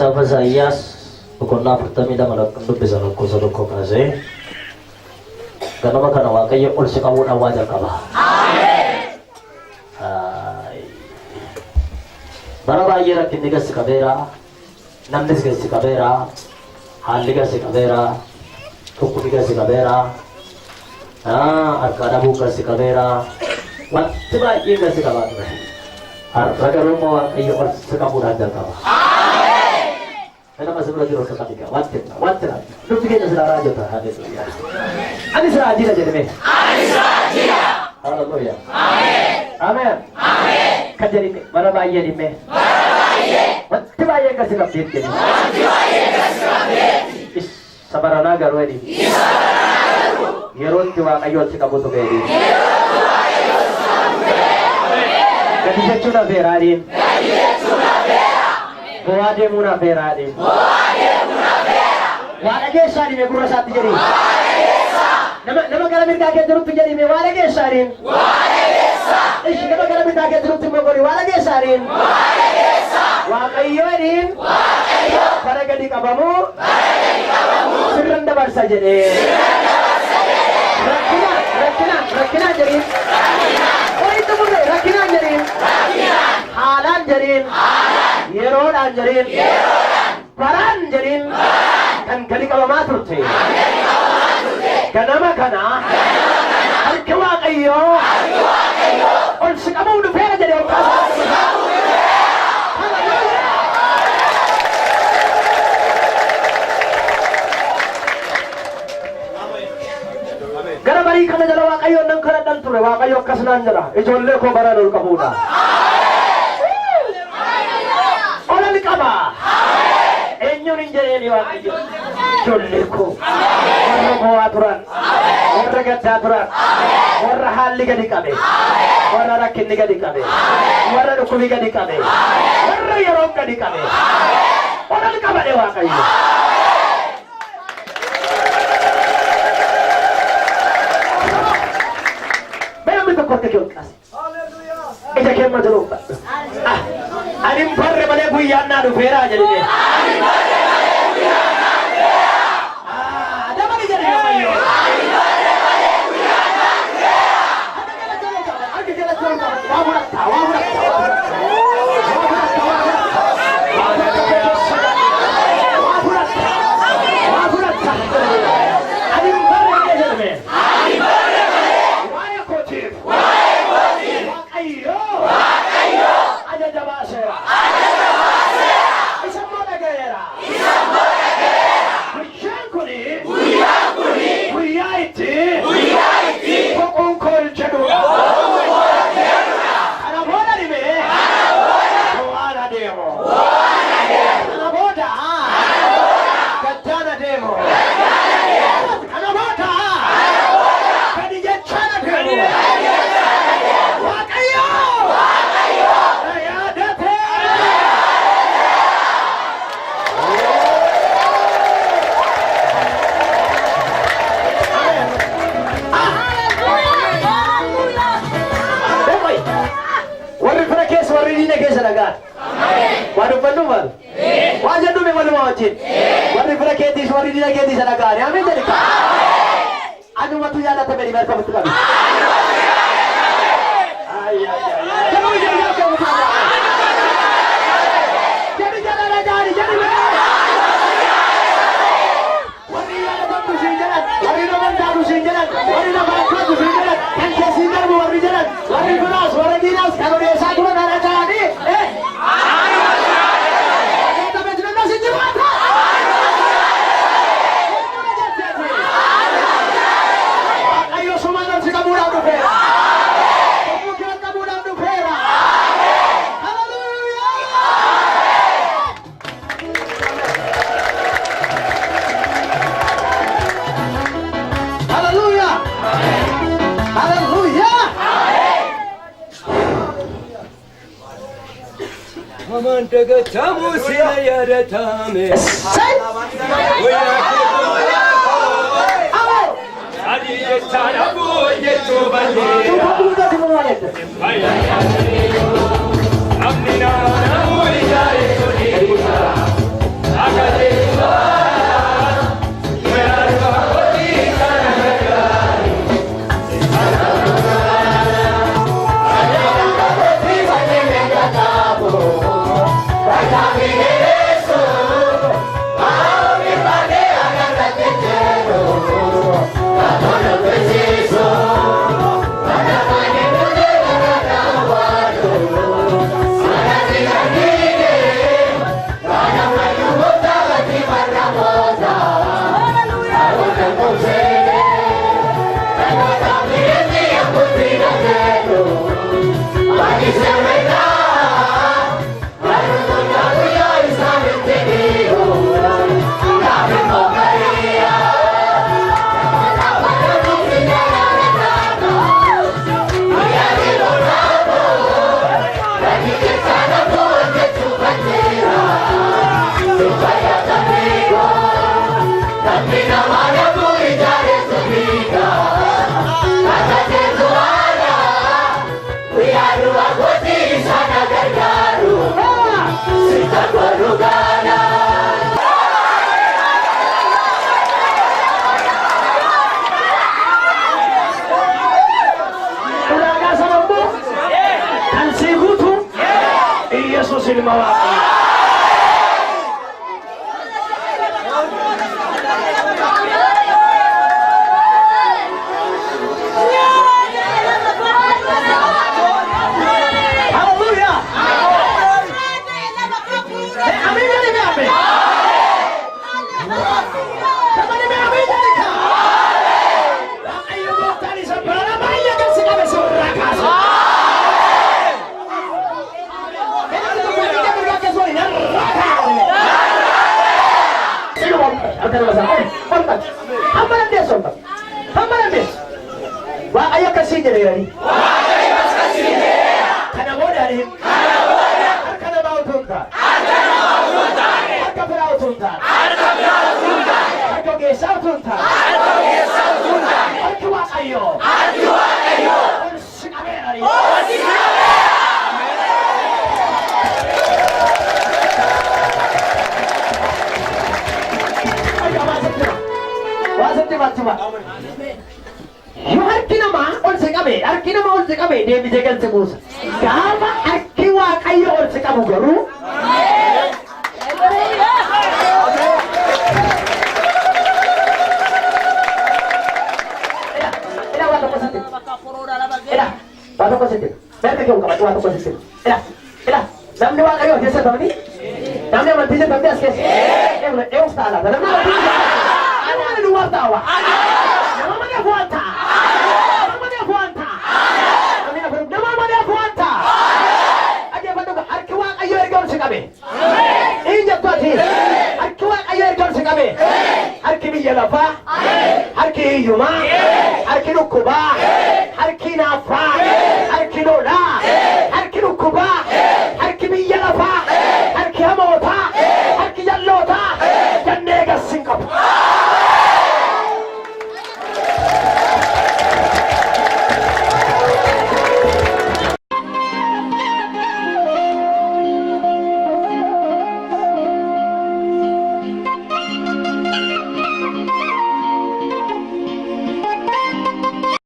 Macaafa Isaayyaas boqonnaa 42 kan dubbisa lakkoofsa tokko kaasee ganama kana Waaqayyo ol si qabuudhaan waa jalqaba. Bara baay'ee rakkinni gasi qabeera, namnis gasi qabeera, haalli gasi qabeera, dhukkubni gasi qabeera, harka dhabuu gasi qabeera, wanti baay'ee gasi qabaa ture. Har'a garuu immoo Waaqayyo ol si qabuudhaan jalqaba. Nama sebelum di rosa ketiga, wanted, lu pikirnya saudara aja tuh, haleluya. Anis rajin aja deh, Anis rajin. Haleluya. Amin. Amin. Amin. Kajar ini, mana bayi ini me? Mana bayi? Mati bayi kasih kapit jadi. Mati bayi kasih kapit. Is, sabarana garu ini. Is, sabarana garu. Gerun cuma ayat sih kamu tuh beri. Gerun cuma ayat sih kamu beri. Ketika cuna berarin. Ketika cuna berarin. Boade muna berade. Boade muna bera. Wala gesa ni me gura sati jadi. Wala gesa. Nama kala mir kage durut jadi me wala gesa rin. Wala gesa. Ish nama kala mir kage durut me gori wala gesa rin. Wala gesa. Waaqayyo rin. Waaqayyo. Para gadi kabamu. Para gadi kabamu. Sirranda barsa jadi. Sirranda barsa jadi. Rakina jadi. Rakina. Oh itu mula rakina jadi. Rakina. Halan jadi. Halan. Yeroon anjarin, paran jarin, kan kali kalau matur sih, kenapa kana, harga Waaqayyo, on sekamu udah pernah jadi orang Gara bari kana jala Waaqayyo nang kana dan ture Waaqayyo kasnan jala, ijolle ko baranul kabuda. Kaba, enyo ninjere ni Waaqayyo, jolleku, warra mo'aturan, warra gaddaturan, warra haalli gadi qabe, warra rakkinni gadi qabe, warra dhukkubi gadi qabe, warra yeroo gadi qabe, warra qaba de Waaqayyo. Berambi tokko keessa. Ija keemma jiru. Ani mfarre malee guyyaan naa dhufeera jedhine. Ani mfarre malee guyyaan naa dhufeera. Dabali jedhe Waaqayyo. Ani mfarre malee guyyaan naa dhufeera. Akka jala jala waa fudhatta, waa fudhatta, waa fudhatta. Waa fudhatta. Ani mfarre malee jedhame. Ani mfarre malee. Waa'ee kootiif. Waa'ee kootiif. Waaqayyo. Waaqayyo. Ajaja baaseera. Ajaja baaseera. Isa moodhageera. Isa moodhageera. Guyyaan kuni. Guyyaan kuni. Guyyaa itti. Foquun kool jedhudha. Foquun kool jedhudha. Kana booda dhibee. Kana booda. Waan adeemu. Waan adeemu. Kana booda. Kana booda. Gaddaan adeemu. Gaddaan adeemu. Kana booda. Kana booda. Gadi jechaan adeemu. Gadi jechaan adeemu. Waaqayyo. Waaqayyo. Warri dina keessa dhagaan. Waan uffannu maal? Waan jedhu mee walumaa wajjin. Warri fira keetiis warri dina keetiis dhagaan. Ameen jedhika. Anumatu yaadata bedi barka mutu qabi. Amantagatamu siyaratame. Adiye tarabu yetubale. Amnina namu yare kodi. harki biyya lafaa harki hiyyumaa harki dhukkubaa